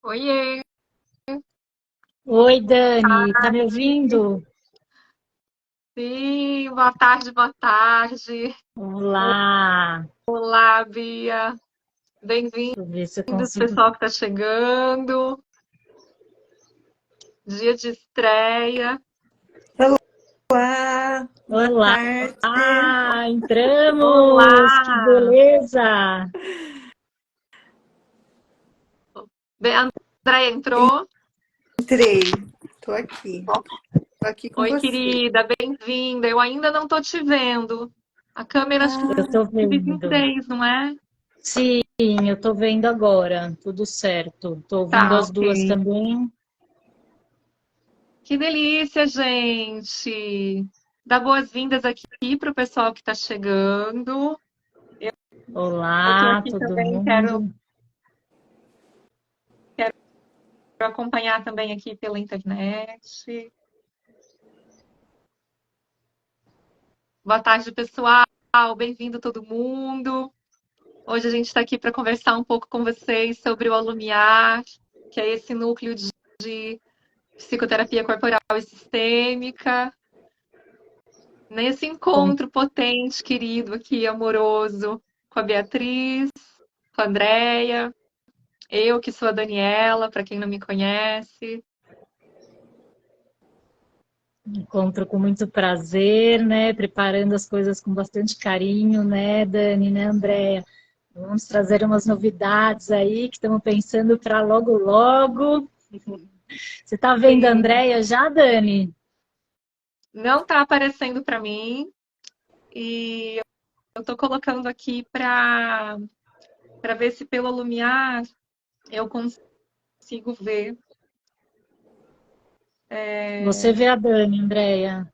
Oiê, Oi, Dani, tá me ouvindo? sim, boa tarde, boa tarde. Olá, Olá, Bia. Bem-vindos, deixa eu ver se eu consigo. pessoal que está chegando. Dia de estreia. Olá, boa Olá, tarde. entramos, que Olá! beleza! Bem, a Andréia entrou. Entrei, tô aqui com Oi, você. querida, bem-vinda. Eu ainda não tô te vendo. A câmera acho que Eu tô divide em vendo. três, não é? Sim, eu tô vendo agora, tudo certo. Tô ouvindo Tá, as duas ok. também. Que delícia, gente. Dá boas-vindas aqui para o pessoal que está chegando. Eu estou Olá, aqui todo também, quero mundo. acompanhar também aqui pela internet. Boa tarde, pessoal. Bem-vindo todo mundo. Hoje a gente está aqui para conversar um pouco com vocês sobre o Alumiar, que é esse núcleo de psicoterapia corporal e sistêmica. Nesse Com- encontro potente, querido aqui, amoroso, com a Beatriz, com a Andréia, eu que sou a Daniela, para quem não me conhece. Encontro com muito prazer, né? Preparando as coisas com bastante carinho, né, Dani, né, Andréia? Vamos trazer umas novidades aí que estamos pensando para logo, logo. Você está vendo a Sim, Andréia já, Dani? não está aparecendo para mim e eu estou colocando aqui para ver se pelo Lumiar eu consigo ver. Você vê a Dani, Andréia?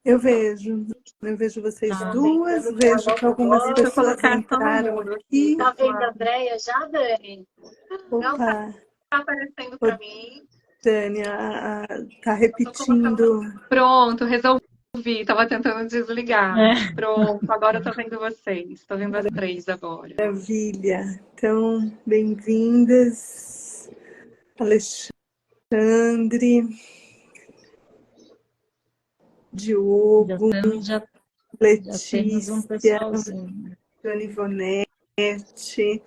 Eu vejo, eu vejo vocês Tá duas, tentando para vejo que logo, algumas Deixa eu logo. pessoas colocar só no entraram mudo aqui, aqui. Tá vendo a pessoal. Andréia já, Dani? Não está Opa, aparecendo ô, para mim. Dani, tá Eu estou colocando. repetindo. Pronto, resolvi. Estava tentando desligar. É. Pronto, agora eu estou vendo vocês. Estou vendo as três agora. Maravilha. Então, bem-vindas, Alexandre, Diogo, Já temos um Letícia, pessoalzinho. Joana Ivonete.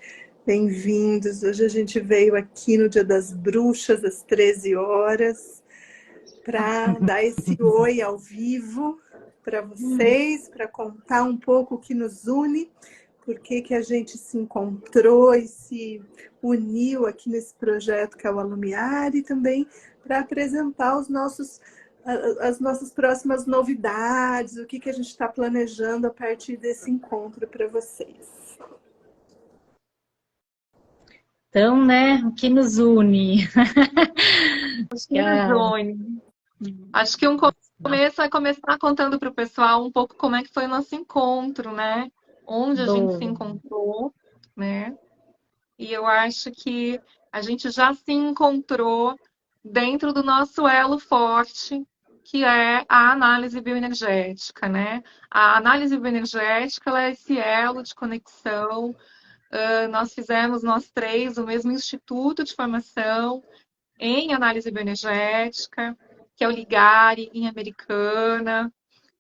Bem-vindos. Hoje a gente veio aqui no Dia das Bruxas, às 13 horas, para dar esse oi ao vivo para vocês, para contar um pouco o que nos une, por que que a gente se encontrou e se uniu aqui nesse projeto que é o Alumiar, e também para apresentar as nossas próximas novidades, o que que a gente está planejando a partir desse encontro para vocês. Então, né, o que nos une? Acho que a... Zone. Acho que um começo é começar contando para o pessoal um pouco como é que foi o nosso encontro, né? Onde a gente se Boa. encontrou, né? E eu acho que a gente já se encontrou dentro do nosso elo forte, que é a análise bioenergética, né? A análise bioenergética ela é esse elo de conexão. Nós fizemos, nós três, o mesmo instituto de formação em análise bioenergética, que é o Ligari, em Americana,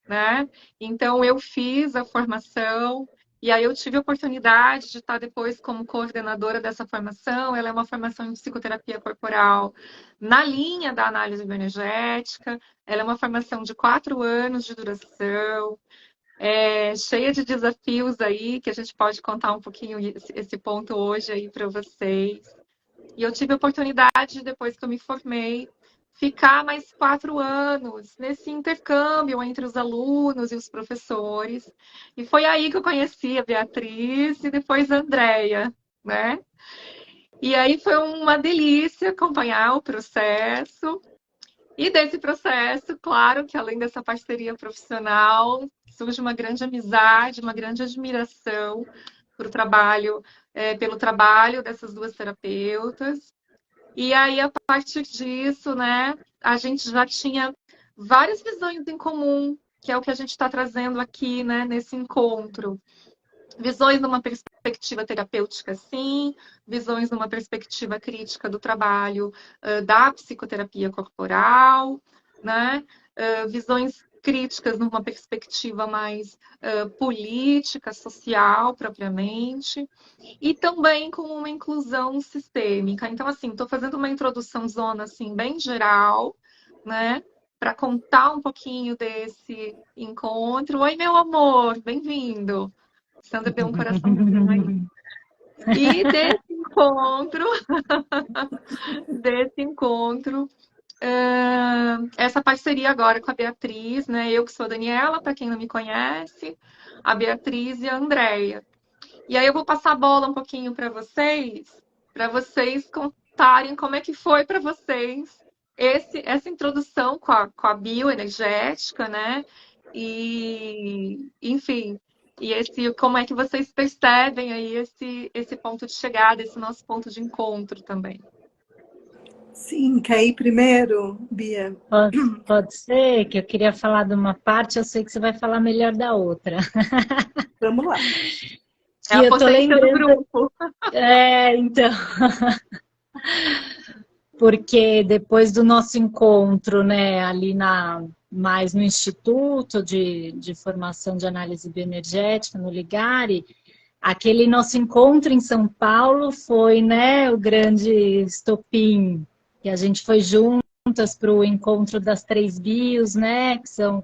né? Então, eu fiz a formação e aí eu tive a oportunidade de estar depois como coordenadora dessa formação. Ela é uma formação em psicoterapia corporal na linha da análise bioenergética. Ela é uma formação de 4 anos de duração, cheia de desafios aí, que a gente pode contar um pouquinho esse ponto hoje aí para vocês. E eu tive a oportunidade, depois que eu me formei, ficar mais 4 anos nesse intercâmbio entre os alunos e os professores. E foi aí que eu conheci a Beatriz e depois a Andrea, né? E aí foi uma delícia acompanhar o processo. E desse processo, claro que além dessa parceria profissional, surge uma grande amizade, uma grande admiração pelo trabalho dessas duas terapeutas. E aí, a partir disso, né, a gente já tinha várias visões em comum, que é o que a gente está trazendo aqui, né, nesse encontro. Visões numa perspectiva perspectiva terapêutica, sim, visões numa perspectiva crítica do trabalho da psicoterapia corporal, né? Visões críticas numa perspectiva mais política, social, propriamente, e também com uma inclusão sistêmica. Então, assim, estou fazendo uma introdução zona, assim, bem geral, né? Para contar um pouquinho desse encontro. Oi, meu amor, bem-vindo. Sandra deu um coraçãozinho aí. E desse encontro, essa parceria agora com a Beatriz, né? Eu que sou a Daniela, para quem não me conhece, a Beatriz e a Andrea. E aí eu vou passar a bola um pouquinho para vocês contarem como é que foi para vocês essa introdução com a bioenergética, né? E, enfim, como é que vocês percebem aí esse ponto de chegada, esse nosso ponto de encontro também. Sim, quer ir primeiro, Bia? Pode ser, que eu queria falar de uma parte, eu sei que você vai falar melhor da outra. Vamos lá. É a potência do grupo. Então... Porque depois do nosso encontro, né, ali mais no Instituto de Formação de Análise Bioenergética, no Ligare, aquele nosso encontro em São Paulo foi, né, o grande estopim, que a gente foi juntas para o encontro das 3 bios, né, que são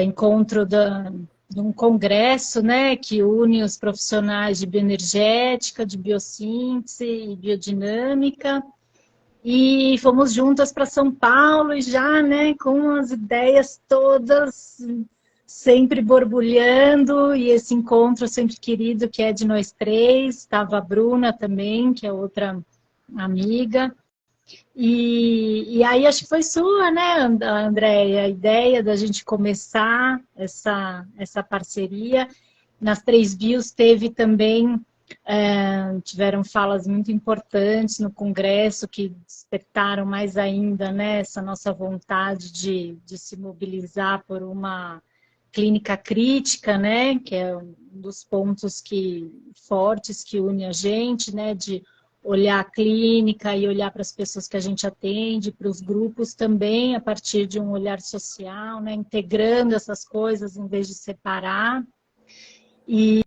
encontro de um congresso, né, que une os profissionais de bioenergética, de biossíntese e biodinâmica. E fomos juntas para São Paulo e já, né, com as ideias todas sempre borbulhando, e esse encontro sempre querido que é de nós 3, estava a Bruna também, que é outra amiga. E aí acho que foi sua, né, Andréia, a ideia da gente começar essa parceria. Nas 3 bios teve também... tiveram falas muito importantes no Congresso que despertaram mais ainda, né, essa nossa vontade de se mobilizar por uma clínica crítica, né, que é um dos pontos fortes que une a gente, né, de olhar a clínica e olhar para as pessoas que a gente atende, para os grupos também, a partir de um olhar social, né, integrando essas coisas em vez de separar. E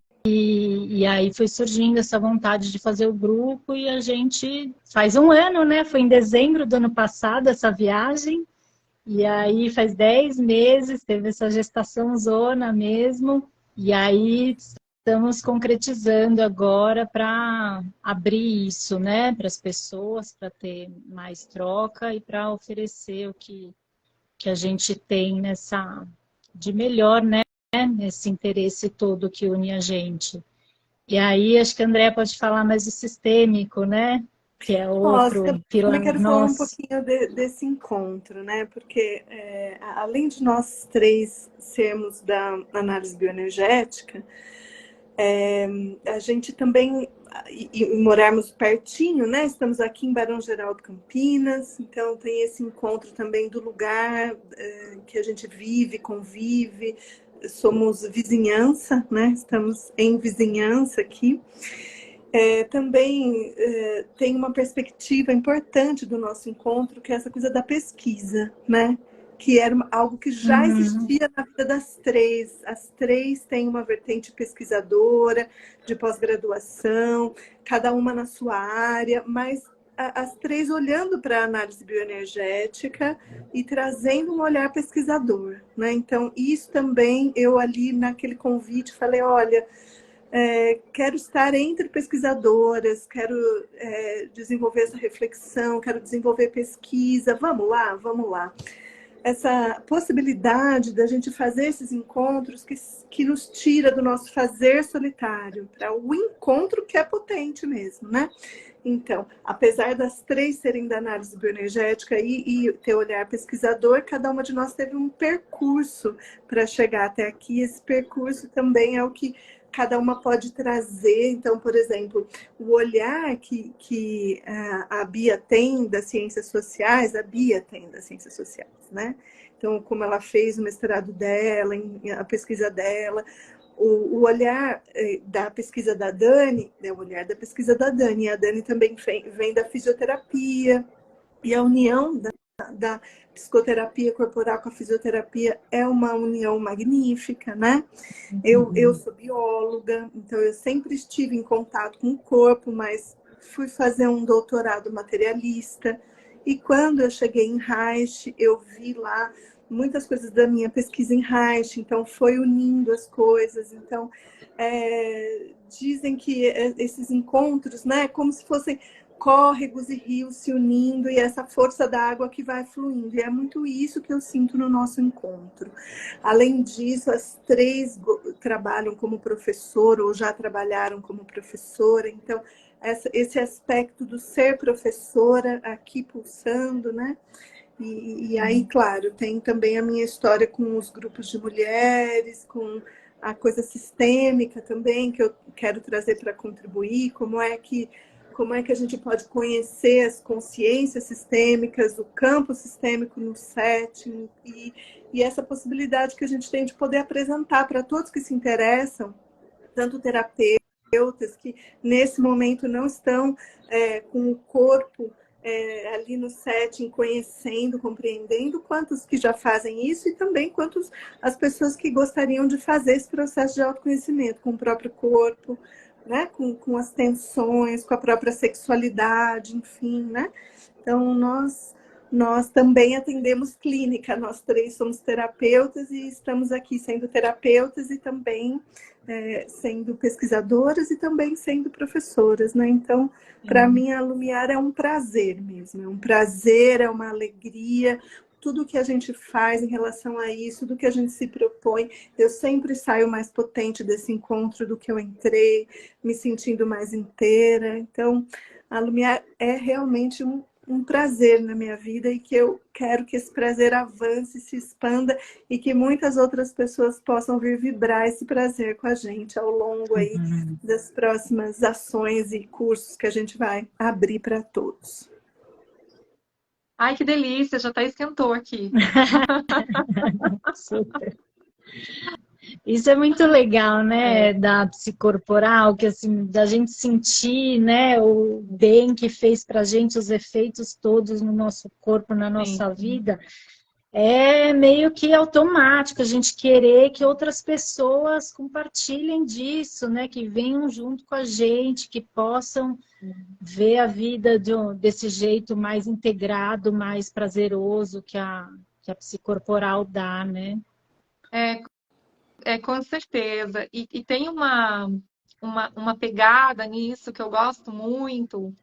aí foi surgindo essa vontade de fazer o grupo, e a gente faz um ano, né? Foi em dezembro do ano passado essa viagem, e aí faz 10 meses, teve essa gestação zona mesmo, e aí estamos concretizando agora para abrir isso, né? Para as pessoas, para ter mais troca e para oferecer o que a gente tem de melhor, né? Nesse interesse todo que une a gente. E aí, acho que a Andrea pode falar mais do sistêmico, né? Que é outro pilar também quero falar um pouquinho desse encontro, né? Porque, além de nós 3 sermos da análise bioenergética, a gente também, e morarmos pertinho, né? Estamos aqui em Barão Geraldo Campinas, então tem esse encontro também do lugar que a gente vive, convive, somos vizinhança, né? Estamos em vizinhança aqui. Também tem uma perspectiva importante do nosso encontro, que é essa coisa da pesquisa, né? Que era algo que já existia na vida das 3. As 3 têm uma vertente pesquisadora, de pós-graduação, cada uma na sua área, mas as 3 olhando para a análise bioenergética e trazendo um olhar pesquisador, né? Então, isso também, eu ali naquele convite falei, olha, quero estar entre pesquisadoras, quero desenvolver essa reflexão, quero desenvolver pesquisa, vamos lá, vamos lá. Essa possibilidade da gente fazer esses encontros que nos tira do nosso fazer solitário, para o encontro que é potente mesmo, né? Então, apesar das 3 serem da análise bioenergética e ter olhar pesquisador, cada uma de nós teve um percurso para chegar até aqui. Esse percurso também é o que cada uma pode trazer. Então, por exemplo, o olhar que a Bia tem das ciências sociais, a Bia tem das ciências sociais, né? Então, como ela fez o mestrado dela, a pesquisa dela, o olhar da pesquisa da Dani, é o olhar da pesquisa da Dani, a Dani também vem da fisioterapia, e a união da psicoterapia corporal com a fisioterapia é uma união magnífica, né? Eu sou bióloga, então eu sempre estive em contato com o corpo, mas fui fazer um doutorado materialista, e quando eu cheguei em Reich, eu vi lá muitas coisas da minha pesquisa em Reich, então foi unindo as coisas. Então, dizem que esses encontros, né, como se fossem córregos e rios se unindo, e essa força da água que vai fluindo. E é muito isso que eu sinto no nosso encontro. Além disso, as três trabalham como professora ou já trabalharam como professora, então esse aspecto do ser professora aqui pulsando, né? E aí, claro, tem também a minha história com os grupos de mulheres, com a coisa sistêmica também, que eu quero trazer para contribuir, como é que a gente pode conhecer as consciências sistêmicas, o campo sistêmico no setting, e essa possibilidade que a gente tem de poder apresentar para todos que se interessam, tanto terapeutas que nesse momento não estão com o corpo ali no setting, conhecendo, compreendendo, quantos que já fazem isso, e também quantos as pessoas que gostariam de fazer esse processo de autoconhecimento com o próprio corpo, né? Com as tensões, com a própria sexualidade, enfim, né? Então, nós também atendemos clínica, nós três somos terapeutas e estamos aqui sendo terapeutas e também sendo pesquisadoras e também sendo professoras, né? Então, para mim, a Lumiar é um prazer mesmo, é um prazer, é uma alegria. Tudo que a gente faz em relação a isso, tudo que a gente se propõe, eu sempre saio mais potente desse encontro do que eu entrei, me sentindo mais inteira. Então, a Lumiar é realmente um prazer na minha vida, e que eu quero que esse prazer avance, se expanda, e que muitas outras pessoas possam vir vibrar esse prazer com a gente ao longo aí das próximas ações e cursos que a gente vai abrir para todos. Ai, que delícia, já até esquentou aqui. Super. Isso é muito legal, né, da psicorporal, que assim, da gente sentir, né, o bem que fez pra gente, os efeitos todos no nosso corpo, na nossa vida. É meio que automático a gente querer que outras pessoas compartilhem disso, né, que venham junto com a gente, que possam ver a vida desse jeito mais integrado, mais prazeroso que a psicorporal dá, né? Com certeza. E tem uma pegada nisso que eu gosto muito,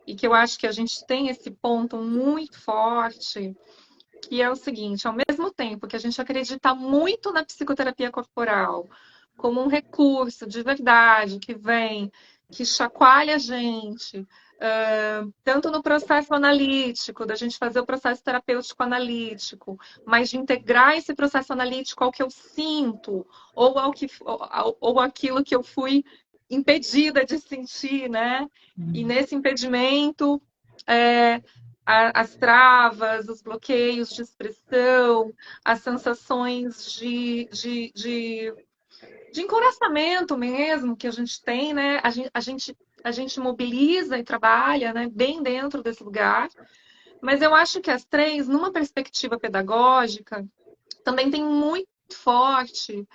e que eu acho que a gente tem esse ponto muito forte, que é o seguinte: ao mesmo tempo que a gente acredita muito na psicoterapia corporal como um recurso de verdade que vem, que chacoalha a gente, tanto no processo analítico, da gente fazer o processo terapêutico analítico, mas de integrar esse processo analítico ao que eu sinto, ou aquilo que eu fui impedida de sentir, né? E nesse impedimento, as travas, os bloqueios de expressão, as sensações de encoraçamento mesmo que a gente tem, né? A gente mobiliza e trabalha, né, bem dentro desse lugar. Mas eu acho que as três, numa perspectiva pedagógica, também tem muito forte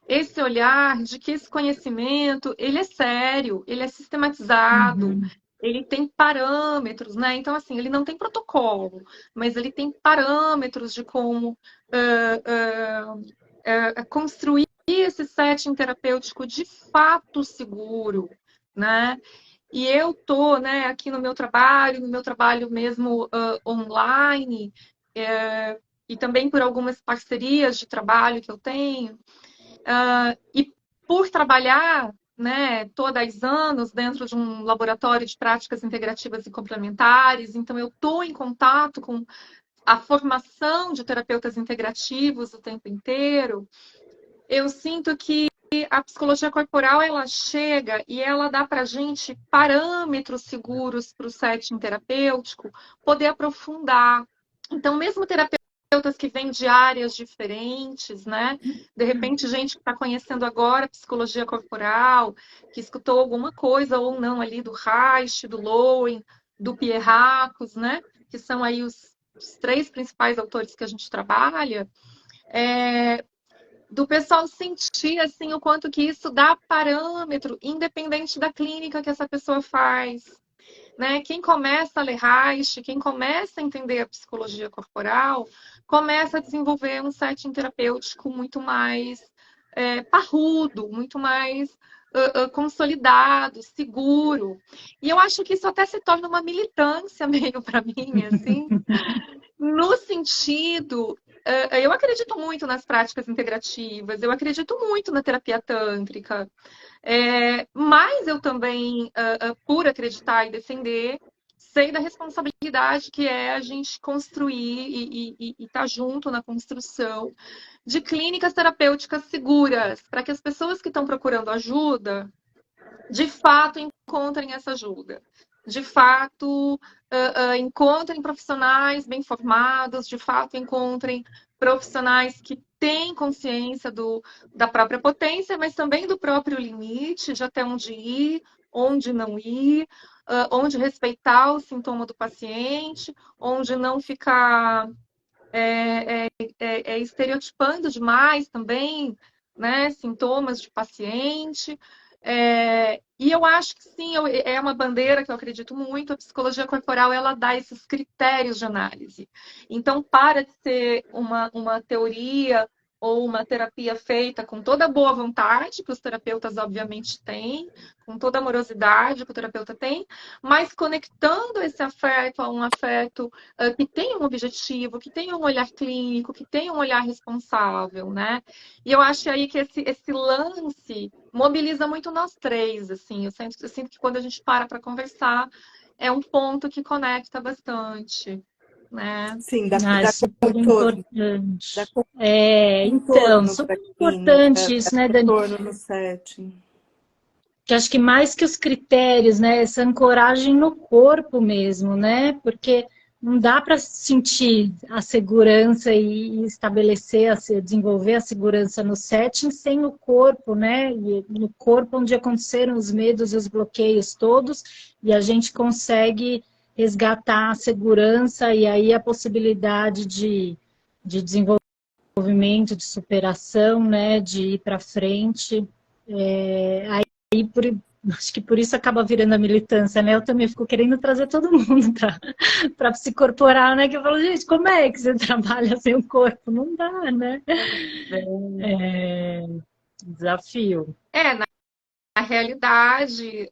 esse olhar de que esse conhecimento, ele é sério, ele é sistematizado, ele tem parâmetros, né? Então, assim, ele não tem protocolo, mas ele tem parâmetros de como construir esse setting terapêutico de fato seguro, né? E eu tô, né, aqui no meu trabalho mesmo online, e também por algumas parcerias de trabalho que eu tenho, e por trabalhar, né, tô 10 anos dentro de um laboratório de práticas integrativas e complementares, então eu tô em contato com a formação de terapeutas integrativos o tempo inteiro. Eu sinto que a psicologia corporal, ela chega e ela dá para a gente parâmetros seguros para o setting terapêutico poder aprofundar. Então, mesmo terapeutas que vêm de áreas diferentes, né? De repente, gente que está conhecendo agora psicologia corporal, que escutou alguma coisa ou não ali do Reich, do Lowen, do Pierre Racos, né? Que são aí os três principais autores que a gente trabalha, do pessoal sentir assim o quanto que isso dá parâmetro, independente da clínica que essa pessoa faz. Né? Quem começa a ler Reich, quem começa a entender a psicologia corporal, começa a desenvolver um setting terapêutico muito mais parrudo, muito mais consolidado, seguro. E eu acho que isso até se torna uma militância meio para mim, assim, no sentido, eu acredito muito nas práticas integrativas, eu acredito muito na terapia tântrica, mas eu também, por acreditar e defender, sei da responsabilidade que é a gente construir e estar junto na construção de clínicas terapêuticas seguras, para que as pessoas que estão procurando ajuda, de fato, encontrem essa ajuda. De fato, encontrem profissionais bem formados, de fato, encontrem profissionais que têm consciência da própria potência, mas também do próprio limite, de até onde ir, onde não ir, onde respeitar o sintoma do paciente, onde não ficar estereotipando demais também, né, sintomas de paciente. E eu acho que sim, é uma bandeira que eu acredito muito, a psicologia corporal ela dá esses critérios de análise. Então, para de ser uma teoria ou uma terapia feita com toda a boa vontade, que os terapeutas obviamente têm, com toda a amorosidade que o terapeuta tem, mas conectando esse afeto a um afeto que tem um objetivo, que tem um olhar clínico, que tem um olhar responsável, né? E eu acho aí que esse lance mobiliza muito nós três, assim. Eu sinto que quando a gente para conversar, é um ponto que conecta bastante, né? Sim, Super contorno. importante. Contorno Super para a clínica, importante isso, né, Dani? contorno no setting. Que acho que mais que os critérios, né, essa ancoragem no corpo mesmo, né? Porque não dá para sentir a segurança e estabelecer, desenvolver a segurança no setting sem o corpo, né? E no corpo onde aconteceram os medos e os bloqueios todos, e a gente consegue resgatar a segurança e aí a possibilidade de desenvolvimento, de superação, né? De ir para frente. Acho que por isso acaba virando a militância, né? Eu também fico querendo trazer todo mundo para psicorporal, né? Que eu falo, gente, como é que você trabalha sem o corpo? Não dá, né? Desafio. Na realidade,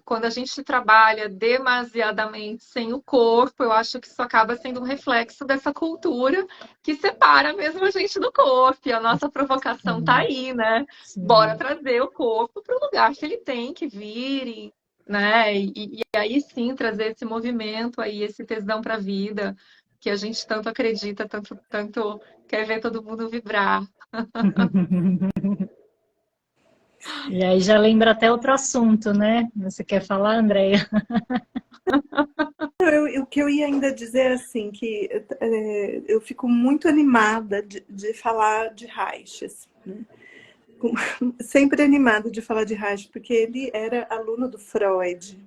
quando a gente trabalha demasiadamente sem o corpo, eu acho que isso acaba sendo um reflexo dessa cultura que separa mesmo a gente do corpo. E a nossa provocação está aí, né? Sim. Bora trazer o corpo para o lugar que ele tem que vir, né? E aí sim trazer esse movimento aí, esse tesão para a vida, que a gente tanto acredita, tanto quer ver todo mundo vibrar. E aí já lembra até outro assunto, né? Você quer falar, Andréia? O que eu ia ainda dizer assim, que eu fico muito animada de falar de Reich, assim, né? Sempre animada de falar de Reich, porque ele era aluno do Freud.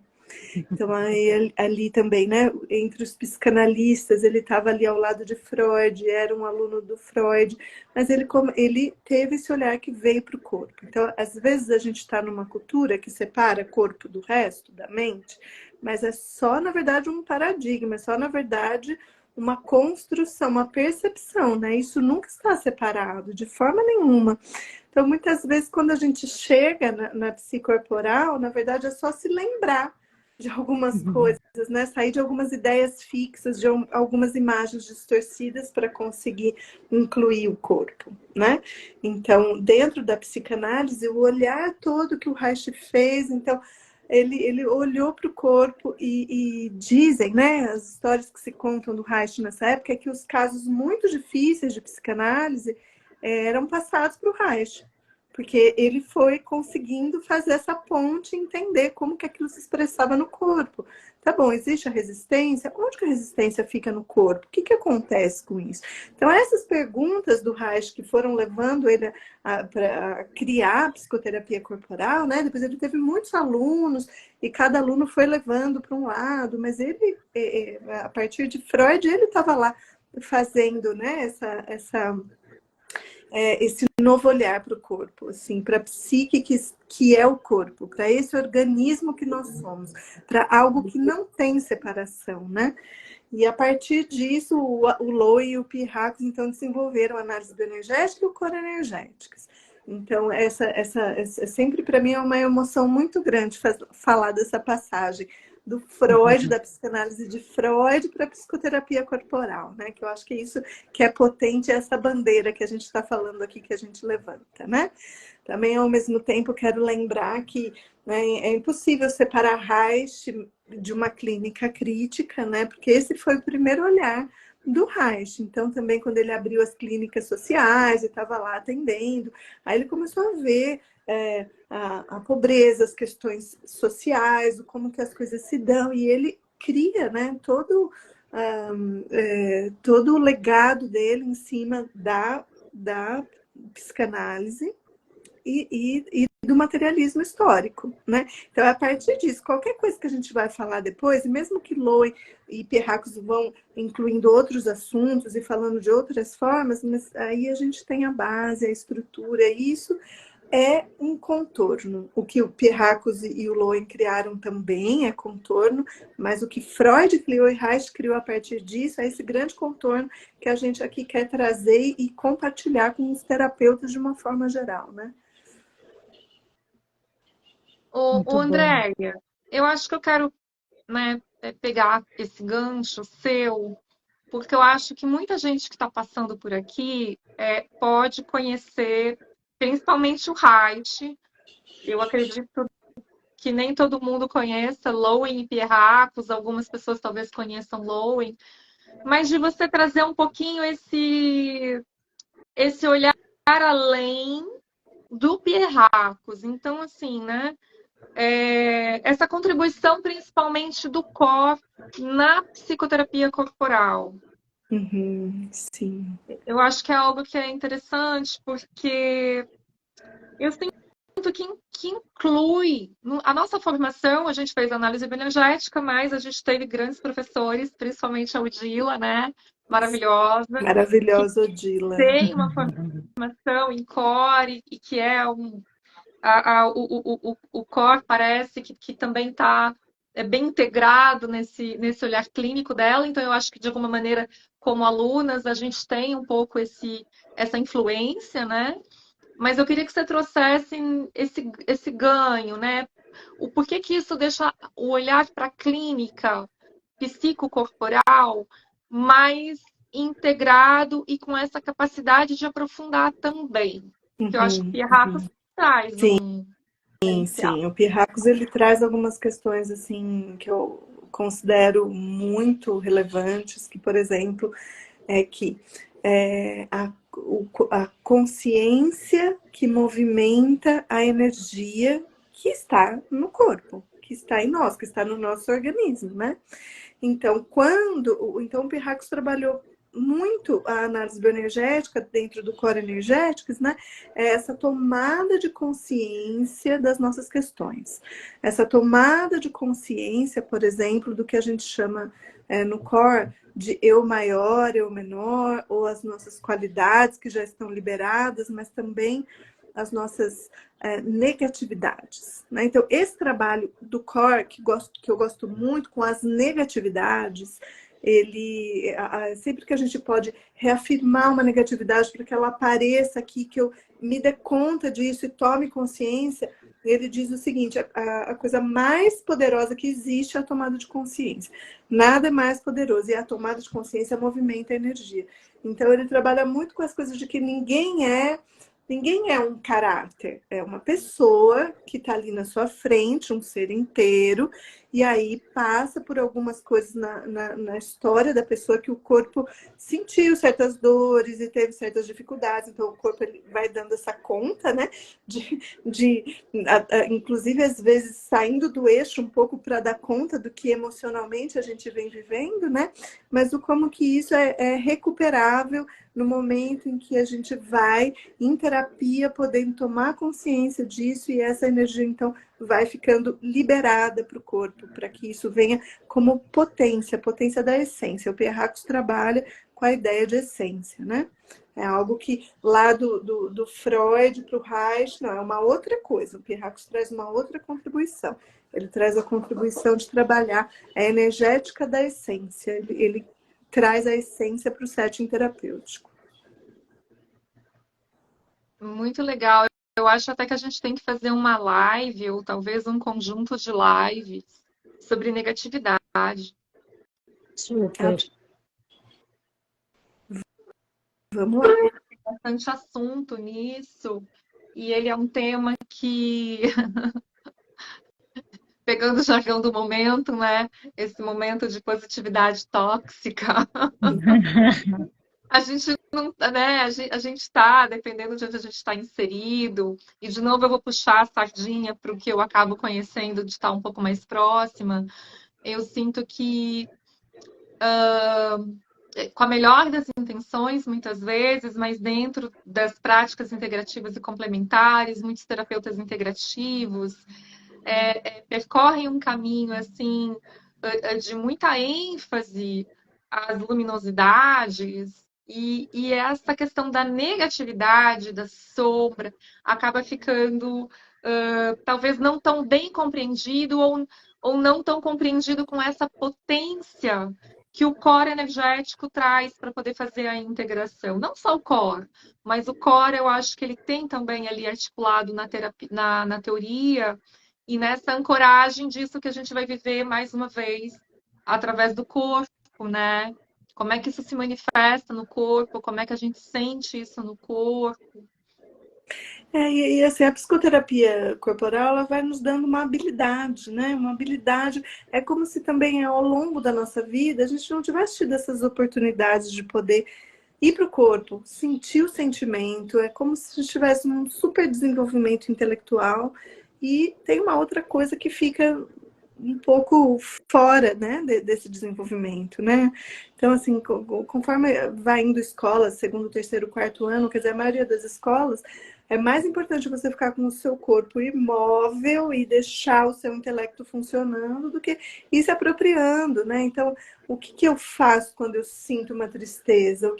Então, aí, ali também, né, entre os psicanalistas, ele estava ali ao lado de Freud, era um aluno do Freud, mas ele teve esse olhar que veio para o corpo. Então, às vezes a gente está numa cultura que separa corpo do resto, da mente, mas é só, na verdade, um paradigma, é só, na verdade, uma construção, uma percepção, né? Isso nunca está separado, de forma nenhuma. Então, muitas vezes, quando a gente chega na psicorporal, na verdade, é só se lembrar de algumas coisas, né? Sair de algumas ideias fixas, de algumas imagens distorcidas para conseguir incluir o corpo, né? Então, dentro da psicanálise, o olhar todo que o Reich fez, então, ele olhou para o corpo e dizem, né? As histórias que se contam do Reich nessa época é que os casos muito difíceis de psicanálise eram passados para o Reich, porque ele foi conseguindo fazer essa ponte e entender como que aquilo se expressava no corpo. Tá bom, existe a resistência? Onde que a resistência fica no corpo? O que que acontece com isso? Então, essas perguntas do Reich que foram levando ele para criar a psicoterapia corporal, né? Depois ele teve muitos alunos e cada aluno foi levando para um lado, mas ele, a partir de Freud, ele estava lá fazendo, né, esse novo olhar para o corpo, assim, para a psique que é o corpo, para esse organismo que nós somos, para algo que não tem separação, né? E a partir disso, o Lowe e o Pirracos, então, desenvolveram a análise bioenergética e o corenergéticas. Então, sempre para mim é uma emoção muito grande falar dessa passagem do Freud, da psicanálise de Freud para a psicoterapia corporal, né? Que eu acho que é isso que é potente, essa bandeira que a gente está falando aqui, que a gente levanta, né? Também, ao mesmo tempo, quero lembrar que, né, é impossível separar Reich de uma clínica crítica, né? Porque esse foi o primeiro olhar do Reich. Então, também, quando ele abriu as clínicas sociais e estava lá atendendo, aí ele começou a ver a pobreza, as questões sociais, como que as coisas se dão, e ele cria, né, todo o legado dele em cima da psicanálise e do materialismo histórico, né? Então, a partir disso, qualquer coisa que a gente vai falar depois, mesmo que Lowe e Pirracos vão incluindo outros assuntos e falando de outras formas, mas aí a gente tem a base, a estrutura, e isso é um contorno. O que o Pirracos e o Lowe criaram também é contorno, mas o que Freud criou e Reich criou a partir disso é esse grande contorno que a gente aqui quer trazer e compartilhar com os terapeutas de uma forma geral, né? O Andréia, eu acho que eu quero, né, pegar esse gancho seu, porque eu acho que muita gente que está passando por aqui pode conhecer, principalmente o Reich. Eu acredito que nem todo mundo conheça Lowen e Pirracos, algumas pessoas talvez conheçam Lowen, mas de você trazer um pouquinho esse olhar além do Pirracos. Então, assim, né? Essa contribuição principalmente do COR na psicoterapia corporal. Sim. Eu acho que é algo que é interessante, porque eu sinto que inclui a nossa formação. A gente fez análise bioenergética, mas a gente teve grandes professores, principalmente a Odila, né? Maravilhosa. Maravilhosa Odila. Tem uma formação em core e que é o core parece que também está bem integrado nesse olhar clínico dela. Então, eu acho que, de alguma maneira, como alunas, a gente tem um pouco essa influência, né? Mas eu queria que você trouxesse esse ganho, né? O porquê que isso deixa o olhar para a clínica psicocorporal mais integrado e com essa capacidade de aprofundar também. Eu acho que Pirracos traz Sim. O Pirracos, ele traz algumas questões assim que eu considero muito relevantes, que, por exemplo, a consciência que movimenta a energia que está no corpo, que está em nós, que está no nosso organismo, né? Então, o Pirracos trabalhou muito a análise bioenergética dentro do core energéticos, né? Essa tomada de consciência das nossas questões. Essa tomada de consciência, por exemplo, do que a gente chama no core de eu maior, eu menor, ou as nossas qualidades que já estão liberadas, mas também as nossas negatividades, né? Então, esse trabalho do core, que eu gosto muito, com as negatividades, ele sempre que a gente pode reafirmar uma negatividade para que ela apareça aqui, que eu me dê conta disso e tome consciência, ele diz o seguinte: a coisa mais poderosa que existe é a tomada de consciência. Nada é mais poderoso, e a tomada de consciência movimenta a energia. Então, ele trabalha muito com as coisas de que ninguém é um caráter, é uma pessoa que está ali na sua frente, um ser inteiro, e aí passa por algumas coisas na história da pessoa que o corpo sentiu certas dores e teve certas dificuldades, então o corpo ele vai dando essa conta, né? Inclusive, às vezes, saindo do eixo um pouco para dar conta do que emocionalmente a gente vem vivendo, né? Mas o como que isso é recuperável no momento em que a gente vai em terapia, podendo tomar consciência disso e essa energia, então, vai ficando liberada para o corpo, para que isso venha como potência, potência da essência. O Pierracos trabalha com a ideia de essência, né? É algo que lá do Freud para o Reich, não, é uma outra coisa. O Pierracos traz uma outra contribuição. Ele traz a contribuição de trabalhar a energética da essência. Ele traz a essência para o setting terapêutico. Muito legal. Eu acho até que a gente tem que fazer uma live, ou talvez um conjunto de lives, sobre negatividade. Super. Vamos lá. Tem bastante assunto nisso, e ele é um tema que, pegando o jargão do momento, né? Esse momento de positividade tóxica. A gente não, né? A gente está, dependendo de onde a gente está inserido, e de novo eu vou puxar a sardinha para o que eu acabo conhecendo de estar um pouco mais próxima. Eu sinto que, com a melhor das intenções, muitas vezes, mas dentro das práticas integrativas e complementares, muitos terapeutas integrativos percorrem um caminho assim de muita ênfase às luminosidades. E essa questão da negatividade, da sombra, acaba ficando talvez não tão bem compreendido ou não tão compreendido com essa potência que o core energético traz para poder fazer a integração. Não só o core, mas o core eu acho que ele tem também ali articulado na terapia, na teoria e nessa ancoragem disso que a gente vai viver mais uma vez através do corpo, né? Como é que isso se manifesta no corpo? Como é que a gente sente isso no corpo? E assim, a psicoterapia corporal ela vai nos dando uma habilidade, né? Uma habilidade. É como se também ao longo da nossa vida a gente não tivesse tido essas oportunidades de poder ir para o corpo, sentir o sentimento. É como se a gente tivesse um super desenvolvimento intelectual. E tem uma outra coisa que fica um pouco fora, né, desse desenvolvimento, né? Então, assim, conforme vai indo escola, segundo, terceiro, quarto ano, quer dizer, a maioria das escolas, é mais importante você ficar com o seu corpo imóvel e deixar o seu intelecto funcionando do que ir se apropriando, né? Então, o que eu faço quando eu sinto uma tristeza?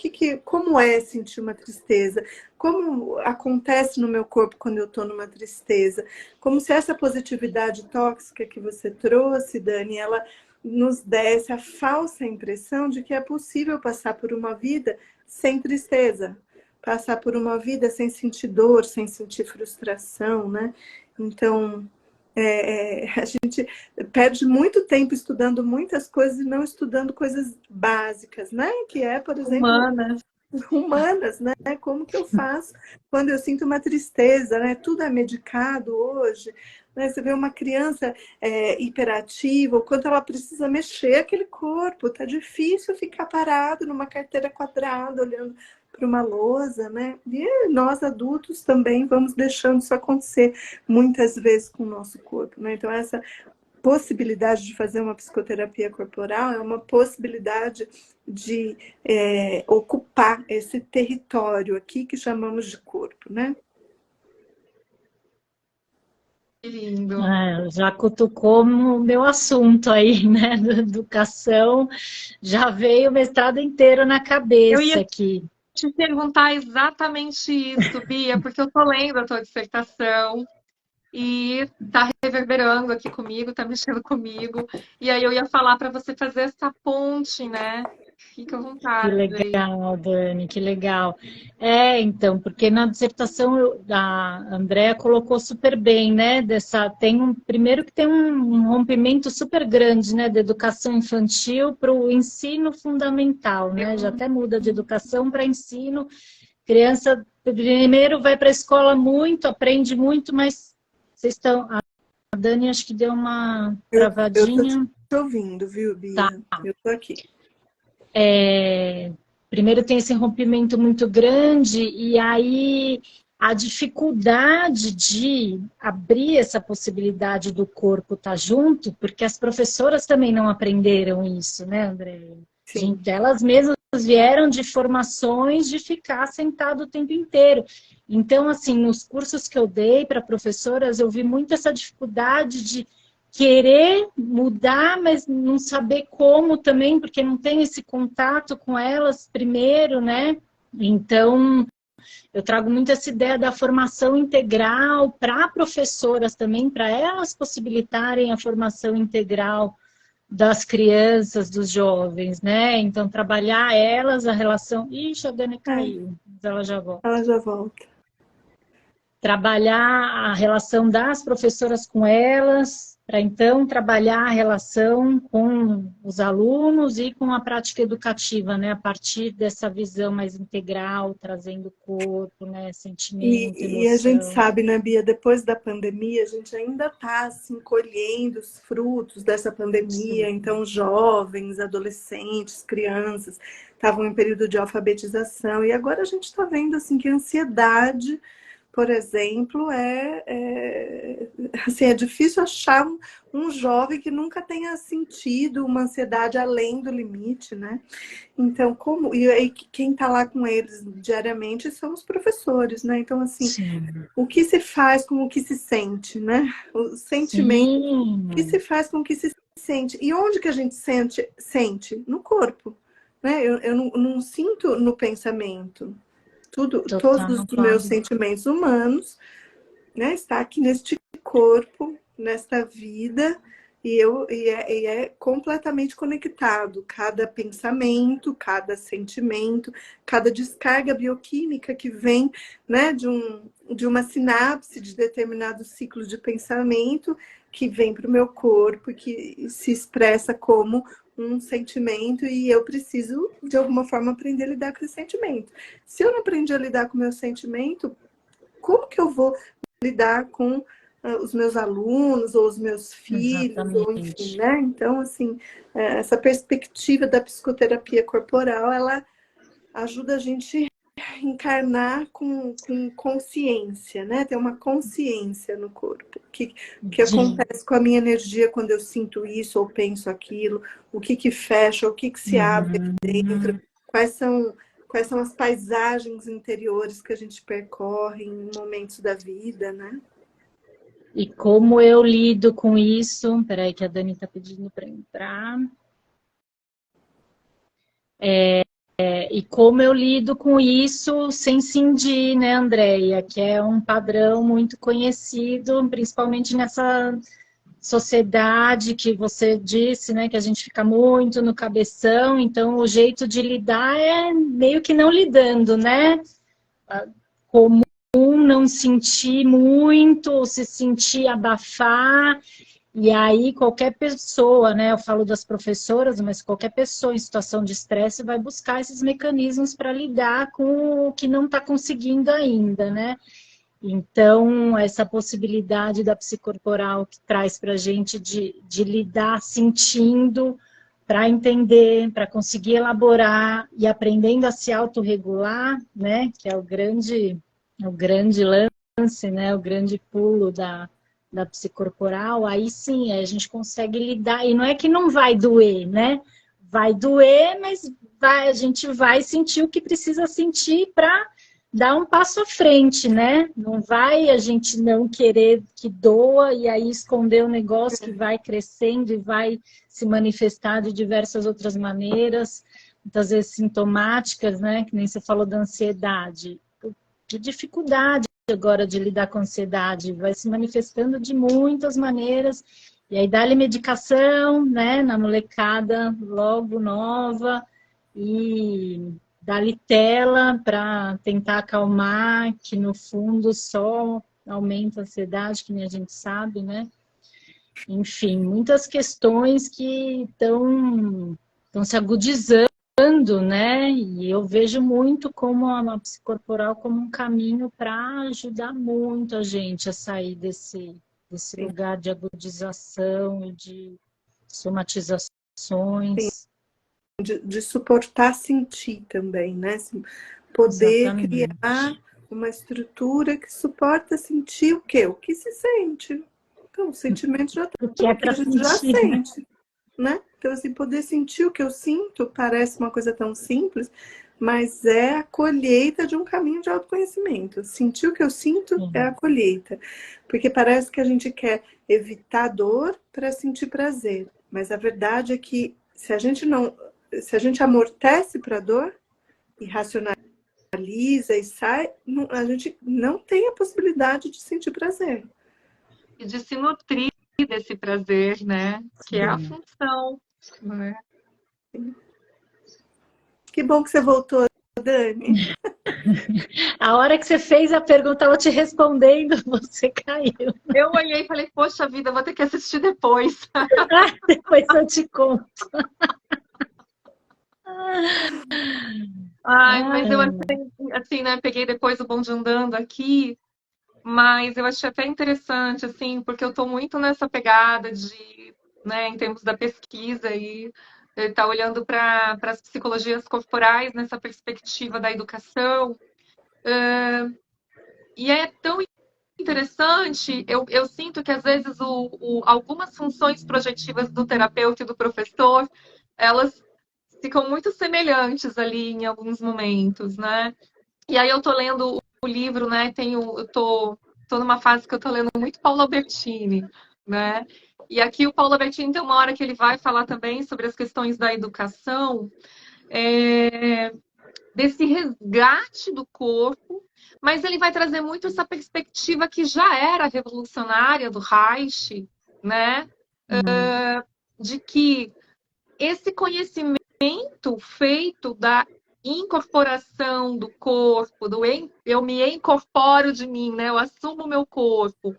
Como é sentir uma tristeza? Como acontece no meu corpo quando eu estou numa tristeza? Como se essa positividade tóxica que você trouxe, Dani, ela nos desse a falsa impressão de que é possível passar por uma vida sem tristeza, passar por uma vida sem sentir dor, sem sentir frustração, né? Então, a gente perde muito tempo estudando muitas coisas e não estudando coisas básicas, né? Que é, por exemplo, humanas, né? Como que eu faço quando eu sinto uma tristeza, né? Tudo é medicado hoje, né? Você vê uma criança hiperativa, o quanto ela precisa mexer aquele corpo, tá difícil ficar parado numa carteira quadrada, olhando para uma lousa, né? E nós adultos também vamos deixando isso acontecer muitas vezes com o nosso corpo, né? Então essa possibilidade de fazer uma psicoterapia corporal é uma possibilidade de ocupar esse território aqui que chamamos de corpo, né? Que lindo. Já cutucou o meu assunto aí, né? Da educação, já veio o mestrado inteiro na cabeça aqui. Te perguntar exatamente isso, Bia, porque eu estou lendo a tua dissertação e está reverberando aqui comigo, está mexendo comigo. E aí eu ia falar para você fazer essa ponte, né? Fica à vontade. Que legal, Dani, que legal. Então, porque na dissertação a Andrea colocou super bem, né? Primeiro que tem um rompimento super grande, né? Da educação infantil para o ensino fundamental, né? Já até muda de educação para ensino. Criança primeiro vai para a escola muito, aprende muito, mas vocês estão Dani acho que deu uma Eu tô travadinha. te ouvindo, viu, Bia? Tá. Eu tô aqui. Primeiro tem esse rompimento muito grande e aí a dificuldade de abrir essa possibilidade do corpo estar junto, porque as professoras também não aprenderam isso, né, André? Sim. Elas mesmas vieram de formações de ficar sentado o tempo inteiro. Então, assim, nos cursos que eu dei para professoras, eu vi muito essa dificuldade de querer mudar, mas não saber como também, porque não tem esse contato com elas primeiro, né? Então, eu trago muito essa ideia da formação integral para professoras também, para elas possibilitarem a formação integral das crianças, dos jovens, né? Então, trabalhar elas, a relação... Ixi, a Dani caiu, mas ela já volta. Ela já volta. Trabalhar a relação das professoras com elas, para então trabalhar a relação com os alunos e com a prática educativa, né? A partir dessa visão mais integral, trazendo corpo, né? Sentimento, E a gente emoção. sabe, né, Bia, depois da pandemia, a gente ainda está assim, colhendo os frutos dessa pandemia. Sim. Então, jovens, adolescentes, crianças estavam em período de alfabetização. E agora a gente está vendo assim, que a ansiedade, por exemplo, assim, é difícil achar um jovem que nunca tenha sentido uma ansiedade além do limite, né? Então, e aí quem está lá com eles diariamente são os professores, né? Então, assim, Sim. o que se faz com o que se sente, né? O sentimento, o que se Sim. faz com o que se sente. E onde que a gente sente? No corpo, né? Eu não sinto no pensamento. Todos Total, os meus sentimentos humanos, né, está aqui neste corpo, nesta vida, e é completamente conectado. Cada pensamento, cada sentimento, cada descarga bioquímica que vem, né, de uma sinapse de determinado ciclo de pensamento que vem para o meu corpo, que se expressa como um sentimento, e eu preciso, de alguma forma, aprender a lidar com esse sentimento. Se eu não aprendi a lidar com o meu sentimento, como que eu vou lidar com os meus alunos ou os meus filhos, ou enfim, exatamente. né? Então, assim, essa perspectiva da psicoterapia corporal, ela ajuda a gente a encarnar com consciência, né? Ter uma consciência no corpo. O que acontece com a minha energia quando eu sinto isso ou penso aquilo? O que fecha, o que se abre dentro? Quais são as paisagens interiores que a gente percorre em momentos da vida, né? E como eu lido com isso? Peraí que a Dani está pedindo para entrar. E como eu lido com isso sem cindir, né, Andréia? Que é um padrão muito conhecido, principalmente nessa sociedade que você disse, né, que a gente fica muito no cabeção, então o jeito de lidar é meio que não lidando, né? Comum não sentir muito, se sentir abafar. E aí qualquer pessoa, né, eu falo das professoras, mas qualquer pessoa em situação de estresse vai buscar esses mecanismos para lidar com o que não está conseguindo ainda, né? Então, essa possibilidade da psicorporal que traz para a gente de lidar sentindo, para entender, para conseguir elaborar e aprendendo a se autorregular, né, que é o grande lance, né, o grande pulo da psicorporal, aí sim a gente consegue lidar, e não é que não vai doer, né? Vai doer, mas a gente vai sentir o que precisa sentir para dar um passo à frente, né? Não vai a gente não querer que doa e aí esconder o negócio que vai crescendo e vai se manifestar de diversas outras maneiras, muitas vezes sintomáticas, né? Que nem você falou da ansiedade. Que dificuldade agora de lidar com a ansiedade, vai se manifestando de muitas maneiras, e aí dá-lhe medicação, né, na molecada logo nova, e dá-lhe tela para tentar acalmar, que no fundo só aumenta a ansiedade, que nem a gente sabe, né? Enfim, muitas questões que estão se agudizando, né? E eu vejo muito como a psicorporal como um caminho para ajudar muito a gente a sair desse Sim. lugar de agudização e de somatizações. De suportar sentir também, né? Poder Exatamente. criar uma estrutura que suporta sentir o quê? O que se sente. Então, os sentimentos já O que estão é aqui, para a gente já sentir, né? sente, né? Então, assim, poder sentir o que eu sinto parece uma coisa tão simples, mas é a colheita de um caminho de autoconhecimento. Sentir o que eu sinto é a colheita. Porque parece que a gente quer evitar dor para sentir prazer. Mas a verdade é que se a gente amortece para a dor e racionaliza e sai, a gente não tem a possibilidade de sentir prazer. E de se nutrir desse prazer, né? Que é a Sim. função, né? Que bom que você voltou, Dani. A hora que você fez a pergunta, eu te respondendo, você caiu. Eu olhei e falei, poxa vida, vou ter que assistir depois. Depois eu te conto. Ai, mas eu assim, né, peguei depois o bonde andando aqui, mas eu achei até interessante, assim, porque eu estou muito nessa pegada de, né, em termos da pesquisa e tá olhando para as psicologias corporais nessa perspectiva da educação. E é tão interessante, eu sinto que às vezes algumas funções projetivas do terapeuta e do professor, elas ficam muito semelhantes ali em alguns momentos, né? E aí eu tô lendo o livro, né? Eu tô numa fase que eu tô lendo muito Paulo Albertini, né? E aqui o Paulo Albertini tem uma hora que ele vai falar também sobre as questões da educação, desse resgate do corpo, mas ele vai trazer muito essa perspectiva que já era revolucionária do Reich, né? De que esse conhecimento feito da incorporação do corpo, eu me incorporo de mim, né? Eu assumo o meu corpo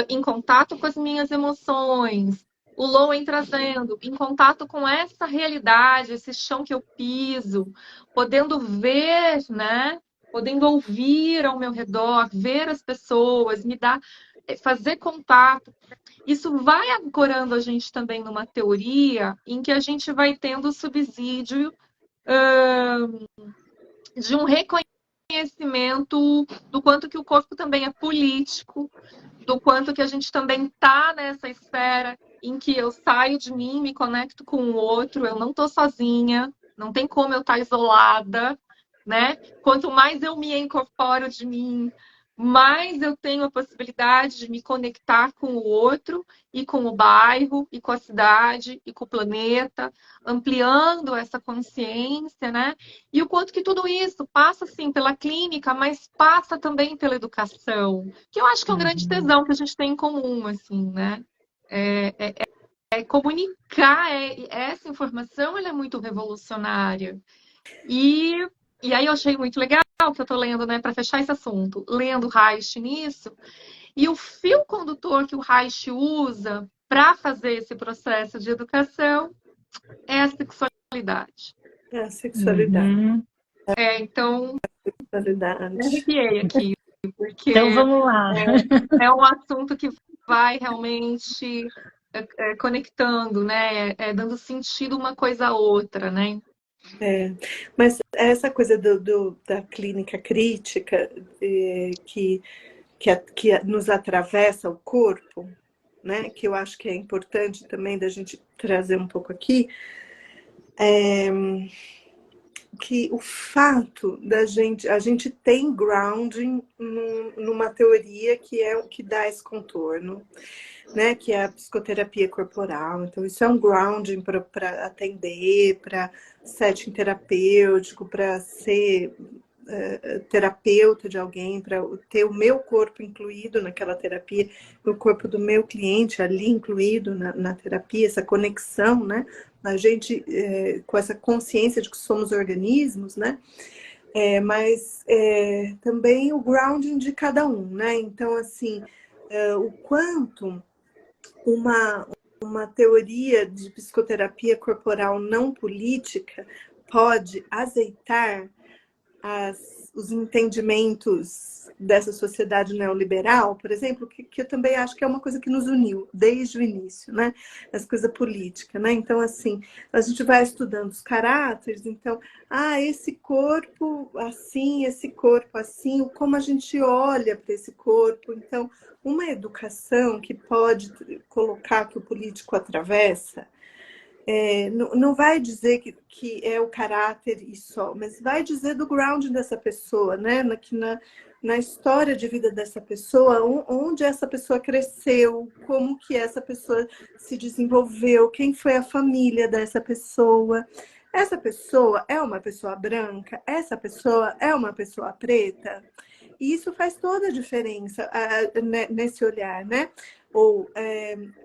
em contato com as minhas emoções, o Lowen trazendo em contato com essa realidade, esse chão que eu piso, podendo ver, né? Podendo ouvir ao meu redor, ver as pessoas, fazer contato. Isso vai ancorando a gente também numa teoria em que a gente vai tendo o subsídio de um reconhecimento do quanto que o corpo também é político, do quanto que a gente também está nessa esfera em que eu saio de mim, me conecto com o outro, eu não estou sozinha, não tem como eu estar isolada, né? Quanto mais eu me incorporo de mim, mais eu tenho a possibilidade de me conectar com o outro e com o bairro e com a cidade e com o planeta, ampliando essa consciência, né? E o quanto que tudo isso passa, sim, pela clínica, mas passa também pela educação, que eu acho que é um grande tesão que a gente tem em comum, assim, né? Comunicar essa informação, ela é muito revolucionária. E, e aí eu achei muito legal que eu estou lendo, né, para fechar esse assunto, lendo Reich nisso, e o fio condutor que o Reich usa para fazer esse processo de educação é a sexualidade. É a sexualidade. Então, me Sexualidade. arrepiei aqui, Então porque vamos lá. é um assunto que vai realmente conectando, né? Dando sentido uma coisa a outra, né? Mas essa coisa da clínica crítica que nos atravessa o corpo, né? Que eu acho que é importante também da gente trazer um pouco aqui, que o fato a gente tem grounding numa teoria que é o que dá esse contorno, né? Que é a psicoterapia corporal. Então, isso é um grounding para atender, para setting terapêutico, para ser terapeuta de alguém, para ter o meu corpo incluído naquela terapia, o corpo do meu cliente ali incluído na terapia, essa conexão, né? A gente com essa consciência de que somos organismos, né? Mas também o grounding de cada um, né? Então, assim, o quanto uma teoria de psicoterapia corporal não política pode azeitar os entendimentos dessa sociedade neoliberal, por exemplo, que eu também acho que é uma coisa que nos uniu desde o início, né? Essa coisa política, né? Então, assim, a gente vai estudando os caráteres, então, esse corpo assim, como a gente olha para esse corpo. Então, uma educação que pode colocar que o político atravessa, não vai dizer que é o caráter e só, mas vai dizer do ground dessa pessoa, né? Na história de vida dessa pessoa, onde essa pessoa cresceu, como que essa pessoa se desenvolveu, quem foi a família dessa pessoa. Essa pessoa é uma pessoa branca? Essa pessoa é uma pessoa preta? E isso faz toda a diferença nesse olhar, né? Ou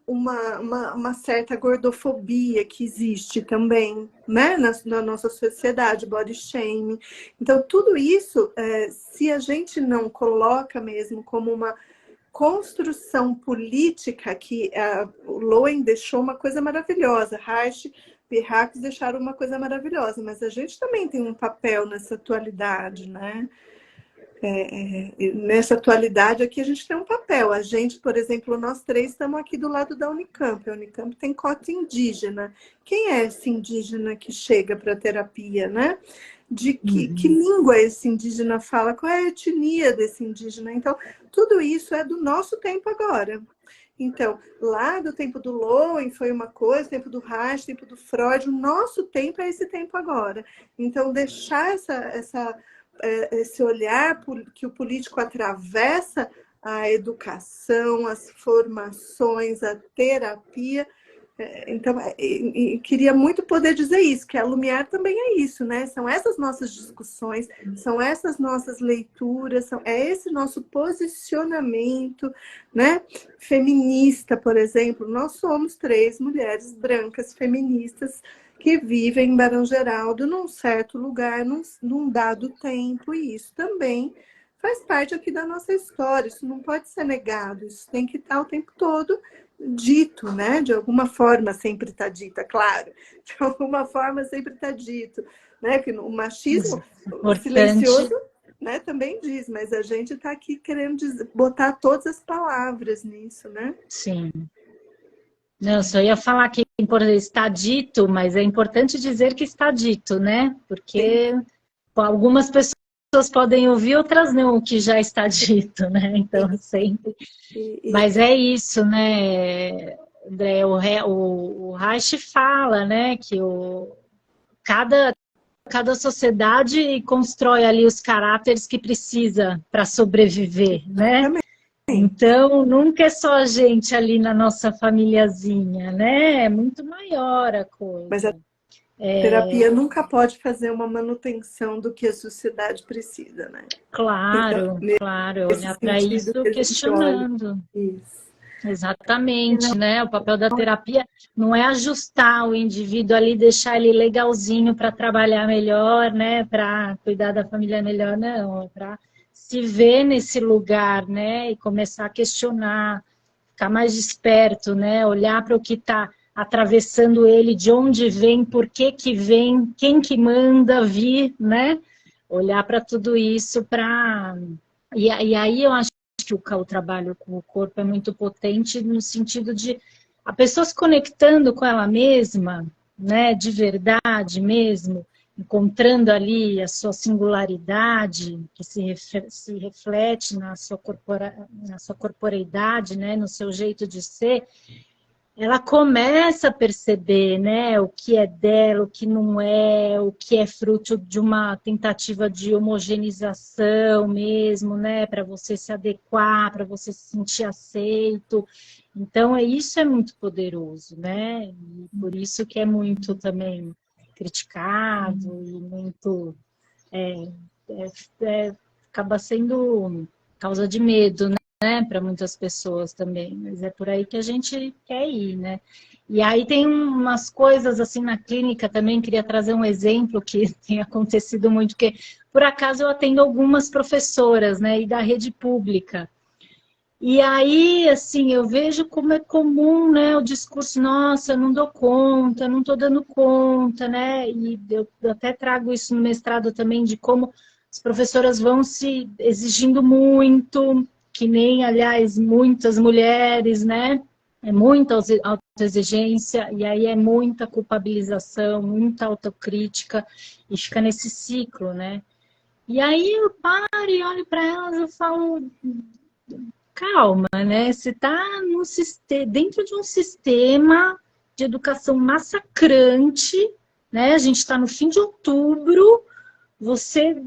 uma certa gordofobia que existe também, né? Na nossa sociedade, body shaming. Então, tudo isso, se a gente não coloca mesmo como uma construção política, que o Lowen deixou uma coisa maravilhosa, Reich, Pirracs deixaram uma coisa maravilhosa, mas a gente também tem um papel nessa atualidade, né? Nessa atualidade aqui a gente tem um papel. A gente, por exemplo, nós três estamos aqui do lado da Unicamp. A Unicamp tem cota indígena. Quem é esse indígena que chega para a terapia, né? De que língua esse indígena fala? Qual é a etnia desse indígena? Então, tudo isso é do nosso tempo agora. Então, lá do tempo do Lowen foi uma coisa, tempo do Reich, tempo do Freud. O nosso tempo é esse tempo agora. Então, deixar esse olhar que o político atravessa a educação, as formações, a terapia. Então, queria muito poder dizer isso, que a Lumière também é isso, né? São essas nossas discussões, são essas nossas leituras, é esse nosso posicionamento, né? Feminista, por exemplo. Nós somos três mulheres brancas feministas que vivem em Barão Geraldo num certo lugar, num dado tempo, e isso também faz parte aqui da nossa história. Isso não pode ser negado, isso tem que estar o tempo todo dito, né? De alguma forma sempre está dito, é claro, de alguma forma sempre está dito, né? Que o machismo silencioso, né, também diz, mas a gente está aqui querendo botar todas as palavras nisso, né? Sim. Não, só ia falar que está dito, mas é importante dizer que está dito, né? Porque algumas pessoas podem ouvir, outras não, o que já está dito, né? Então, sempre... Mas é isso, né, André? O Reich fala, né, que cada sociedade constrói ali os caráteres que precisa para sobreviver, né? Então, nunca é só a gente ali na nossa famíliazinha, né? É muito maior a coisa. Mas a terapia nunca pode fazer uma manutenção do que a sociedade precisa, né? Claro, então, claro. Olhar para isso questionando. Isso. Exatamente, né? O papel da terapia não é ajustar o indivíduo ali, deixar ele legalzinho para trabalhar melhor, né? Para cuidar da família melhor, não. É para se ver nesse lugar, né? E começar a questionar, ficar mais desperto, né? Olhar para o que está atravessando ele, de onde vem, por que vem, quem que manda vir, né? Olhar para tudo isso para... E aí eu acho que o trabalho com o corpo é muito potente no sentido de a pessoa se conectando com ela mesma, né? De verdade mesmo, encontrando ali a sua singularidade, que se reflete na sua corporeidade, né, no seu jeito de ser, ela começa a perceber, né, o que é dela, o que não é, o que é fruto de uma tentativa de homogeneização mesmo, né, para você se adequar, para você se sentir aceito. Então, isso é muito poderoso, né, e por isso que é muito também criticado e muito acaba sendo causa de medo, né, para muitas pessoas também, mas é por aí que a gente quer ir, né? E aí tem umas coisas assim na clínica também, queria trazer um exemplo que tem acontecido muito, que por acaso eu atendo algumas professoras, né, e da rede pública. E aí, assim, eu vejo como é comum, né, o discurso, nossa, eu não dou conta, eu não estou dando conta, né, e eu até trago isso no mestrado também, de como as professoras vão se exigindo muito, que nem, aliás, muitas mulheres, né? É muita autoexigência, e aí é muita culpabilização, muita autocrítica, e fica nesse ciclo, né? E aí eu paro e olho para elas e falo, calma, né? Você está dentro de um sistema de educação massacrante, né? A gente está no fim de outubro, você...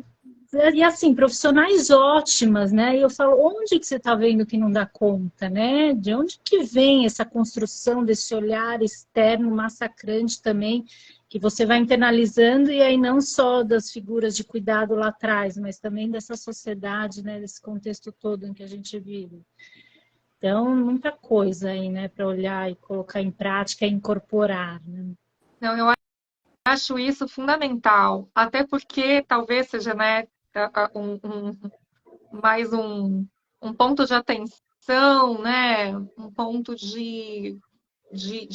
E assim, profissionais ótimas, né? E eu falo, onde que você está vendo que não dá conta, né? De onde que vem essa construção desse olhar externo massacrante também, que você vai internalizando, e aí não só das figuras de cuidado lá atrás, mas também dessa sociedade, né? Desse contexto todo em que a gente vive. Então, muita coisa aí, né? Para olhar e colocar em prática e incorporar, né? Não, eu acho isso fundamental, até porque talvez seja, né, mais um ponto de atenção, né, um ponto de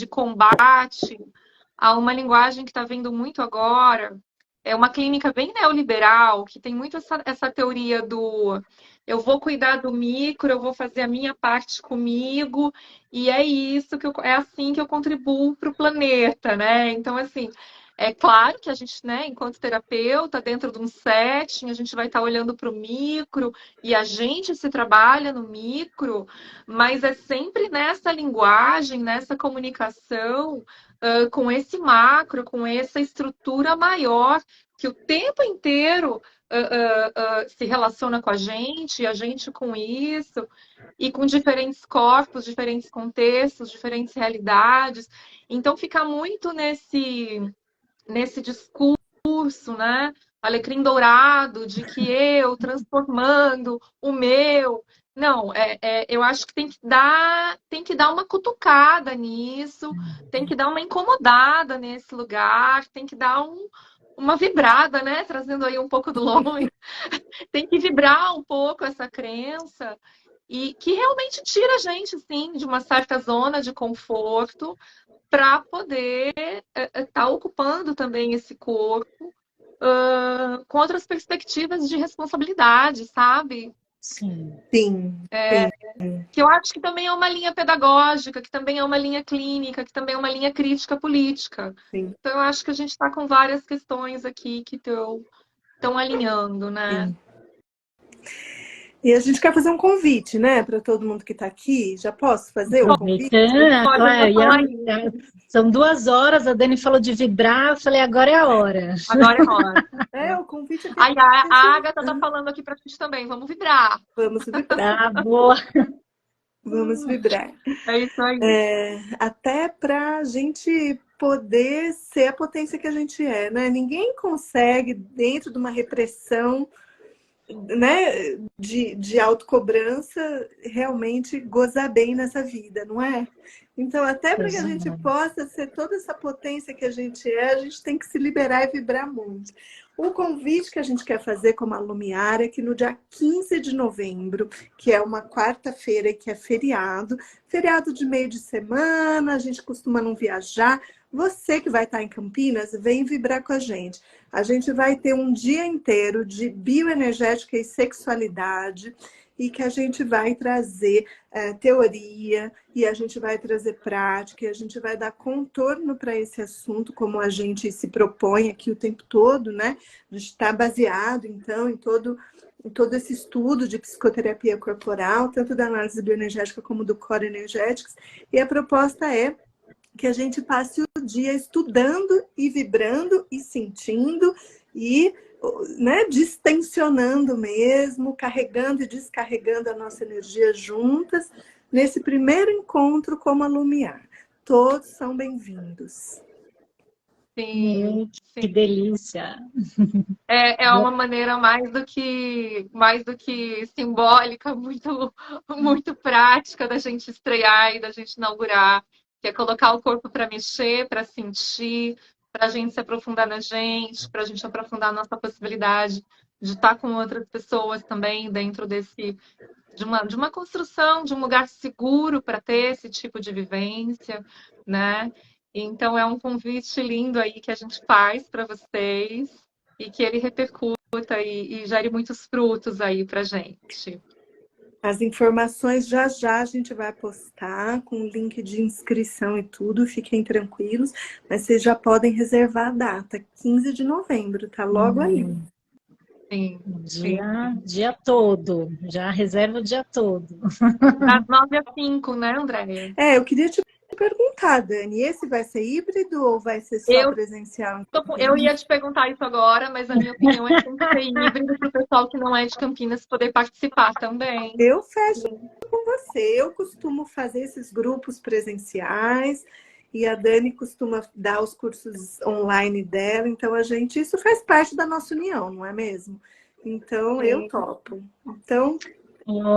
combate a uma linguagem que está vindo muito agora. É uma clínica bem neoliberal, que tem muito essa teoria do eu vou cuidar do micro, eu vou fazer a minha parte comigo, e é isso é assim que eu contribuo para o planeta, né? Então, assim, é claro que a gente, né, enquanto terapeuta, dentro de um setting, a gente vai estar olhando para o micro, e a gente se trabalha no micro, mas é sempre nessa linguagem, nessa comunicação, com esse macro, com essa estrutura maior, que o tempo inteiro se relaciona com a gente com isso, e com diferentes corpos, diferentes contextos, diferentes realidades. Então, fica muito nesse discurso, né? Alecrim dourado, de que eu transformando o meu. Não, eu acho que tem que dar uma cutucada nisso, tem que dar uma incomodada nesse lugar, tem que dar uma vibrada, né? Trazendo aí um pouco do longe. Tem que vibrar um pouco essa crença e que realmente tira a gente, sim, de uma certa zona de conforto para poder estar ocupando também esse corpo com outras perspectivas de responsabilidade, sabe? Sim. Sim, Que eu acho que também é uma linha pedagógica, que também é uma linha clínica, que também é uma linha crítica política. sim, Então, eu acho que a gente está com várias questões aqui que estão alinhando, né? sim. E a gente quer fazer um convite, né, para todo mundo que está aqui. Já posso fazer o convite? Aproveitando, Pode falar são 2 horas, a Dani falou de vibrar, eu falei, agora é a hora. agora é hora. O convite é que Aí a Agatha tá falando aqui pra gente também. Vamos vibrar. vamos vibrar. Tá, boa. Vamos vibrar. É isso aí. Até para a gente poder ser a potência que a gente é, né? Ninguém consegue, dentro de uma repressão, né, de autocobrança, realmente gozar bem nessa vida, não é? Então, até para que a gente possa ser toda essa potência que a gente é, a gente tem que se liberar e vibrar muito. O convite que a gente quer fazer como a Lumiar é que no dia 15 de novembro, que é uma quarta-feira e que é feriado de meio de semana, a gente costuma não viajar. Você que vai estar em Campinas, vem vibrar com a gente. A gente vai ter um dia inteiro de bioenergética e sexualidade, e que a gente vai trazer teoria, e a gente vai trazer prática, e a gente vai dar contorno para esse assunto, como a gente se propõe aqui o tempo todo, né? A gente está baseado, então, em todo esse estudo de psicoterapia corporal, tanto da análise bioenergética como do Core Energetics, e a proposta é que a gente passe o dia estudando e vibrando e sentindo e, né, distensionando mesmo, carregando e descarregando a nossa energia juntas nesse primeiro encontro como a Lumiar. Todos são bem-vindos. Sim, Que sim. delícia. É uma maneira mais do que simbólica, muito prática da gente estrear e da gente inaugurar, que é colocar o corpo para mexer, para sentir, para a gente se aprofundar na gente, para a gente aprofundar a nossa possibilidade de estar com outras pessoas também dentro de uma construção, de um lugar seguro para ter esse tipo de vivência, né? Então é um convite lindo aí que a gente faz para vocês e que ele repercute e gere muitos frutos aí pra gente. As informações já a gente vai postar com link de inscrição e tudo, fiquem tranquilos, mas vocês já podem reservar a data, 15 de novembro, tá logo aí. Sim, Dia todo, já reserva o dia todo. Das 9 às 5, né, Andréia? Eu queria te perguntar, Dani, esse vai ser híbrido ou vai ser só presencial? Eu ia te perguntar isso agora, mas a minha opinião é que tem que ser híbrido para o pessoal que não é de Campinas poder participar também. Eu fecho com você. Eu costumo fazer esses grupos presenciais e a Dani costuma dar os cursos online dela, então isso faz parte da nossa união, não é mesmo? Então, eu topo. Então,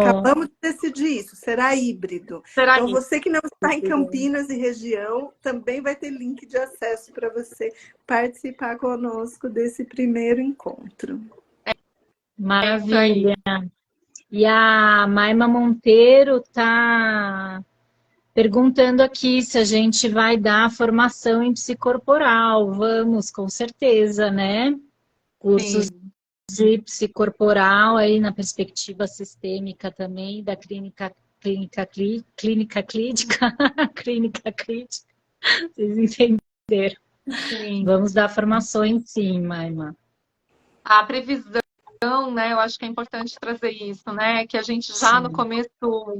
acabamos de decidir isso, será híbrido. Então, você que não está em Campinas e região, também vai ter link de acesso para você participar conosco desse primeiro encontro. Maravilha! E a Maima Monteiro está perguntando aqui se a gente vai dar formação em psicorporal. Vamos, com certeza, né? Cursos de psicorporal aí na perspectiva sistêmica também, da clínica clínica, vocês entenderam. Sim. Vamos dar formações sim, Maima. A previsão, né, eu acho que é importante trazer isso, né, que a gente já no começo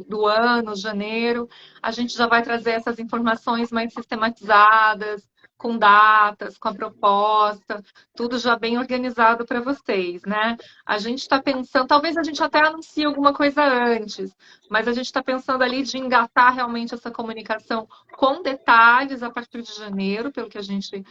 do ano, janeiro, a gente já vai trazer essas informações mais sistematizadas, com datas, com a proposta, tudo já bem organizado para vocês, né? A gente está pensando, talvez a gente até anuncie alguma coisa antes, mas a gente está pensando ali de engatar realmente essa comunicação com detalhes a partir de janeiro, pelo que a gente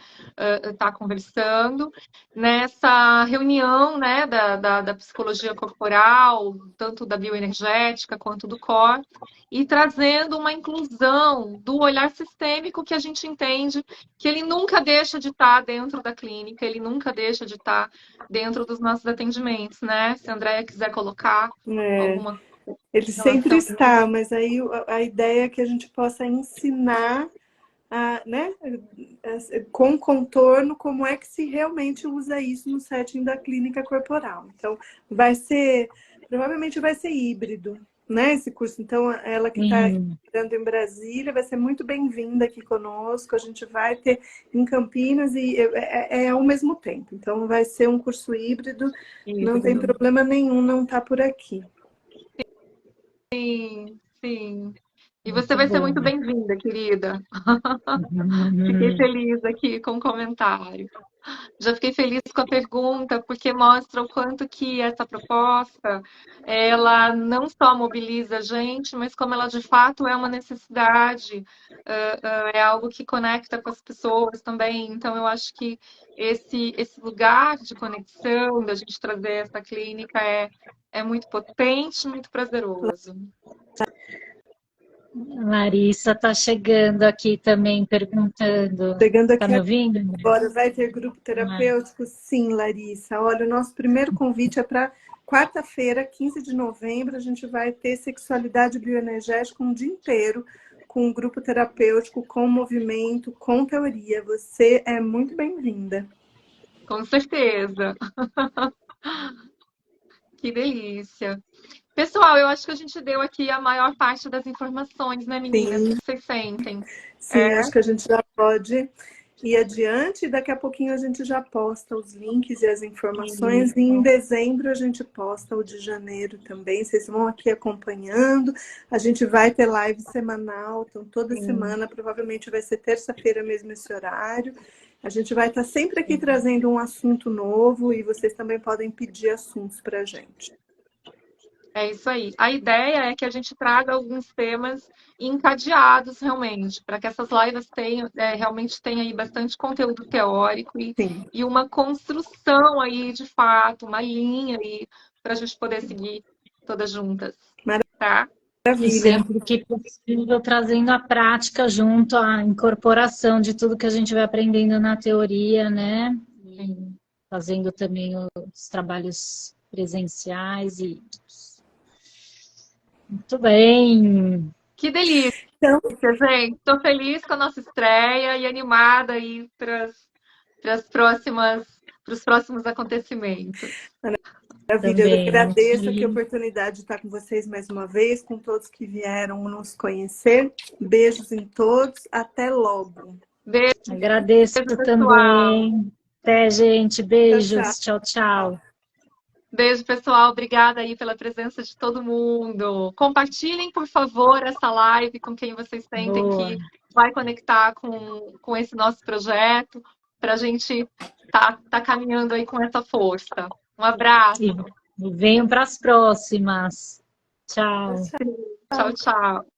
está conversando, nessa reunião, né, da psicologia corporal, tanto da bioenergética quanto do core, e trazendo uma inclusão do olhar sistêmico que a gente entende que ele nunca deixa de estar dentro da clínica, ele nunca deixa de estar dentro dos nossos atendimentos, né? Se a Andréia quiser colocar alguma coisa. Ele sempre está, mas aí a ideia é que a gente possa ensinar, né, com contorno, como é que se realmente usa isso no setting da clínica corporal. Então, provavelmente vai ser híbrido, né, esse curso. Então, ela que está estudando em Brasília vai ser muito bem-vinda aqui conosco. A gente vai ter em Campinas e ao mesmo tempo. Então, vai ser um curso híbrido. Não tem problema nenhum não estar por aqui. Sim, sim. E você vai ser muito bem-vinda, querida. Fiquei feliz aqui com o comentário. Já fiquei feliz com a pergunta, porque mostra o quanto que essa proposta, ela não só mobiliza a gente, mas como ela de fato é uma necessidade, é algo que conecta com as pessoas também. Então, eu acho que esse lugar de conexão, da gente trazer essa clínica, é muito potente, muito prazeroso. Larissa está chegando aqui também perguntando. Chegando aqui tá me ouvindo? Agora vai ter grupo terapêutico? Sim, Larissa. Olha, o nosso primeiro convite é para quarta-feira, 15 de novembro. A gente vai ter sexualidade bioenergética um dia inteiro, com um grupo terapêutico, com movimento, com teoria. Você é muito bem-vinda. Com certeza. Que delícia. Pessoal, eu acho que a gente deu aqui a maior parte das informações, né, meninas? Sim. O que vocês sentem? Sim, acho que a gente já pode ir adiante. Daqui a pouquinho a gente já posta os links e as informações. E em dezembro a gente posta o de janeiro também. Vocês vão aqui acompanhando. A gente vai ter live semanal. Então, toda semana, provavelmente vai ser terça-feira mesmo esse horário. A gente vai estar sempre aqui trazendo um assunto novo e vocês também podem pedir assuntos para a gente. É isso aí. A ideia é que a gente traga alguns temas encadeados realmente, para que essas lives realmente tenham aí bastante conteúdo teórico e uma construção aí, de fato, uma linha aí para a gente poder seguir todas juntas. Tá? E sempre que possível, trazendo a prática junto à incorporação de tudo que a gente vai aprendendo na teoria, né? E fazendo também os trabalhos presenciais e... Muito bem. Que delícia, gente. Estou feliz com a nossa estreia e animada aí para os os próximos acontecimentos. Maravilha, eu Também, agradeço aqui a muito oportunidade de estar com vocês mais uma vez, com todos que vieram nos conhecer. Beijos em todos, até logo. Beijo, agradeço pessoal. também. Até, gente. Tchau, Beijos. tchau. Tchau, tchau. Beijo, pessoal. Obrigada aí pela presença de todo mundo. Compartilhem, por favor, essa live com quem vocês sentem Boa. que vai conectar com esse nosso projeto, para a gente tá caminhando aí com essa força. Um abraço. E venham para as próximas. Tchau. Tchau. Tchau, tchau.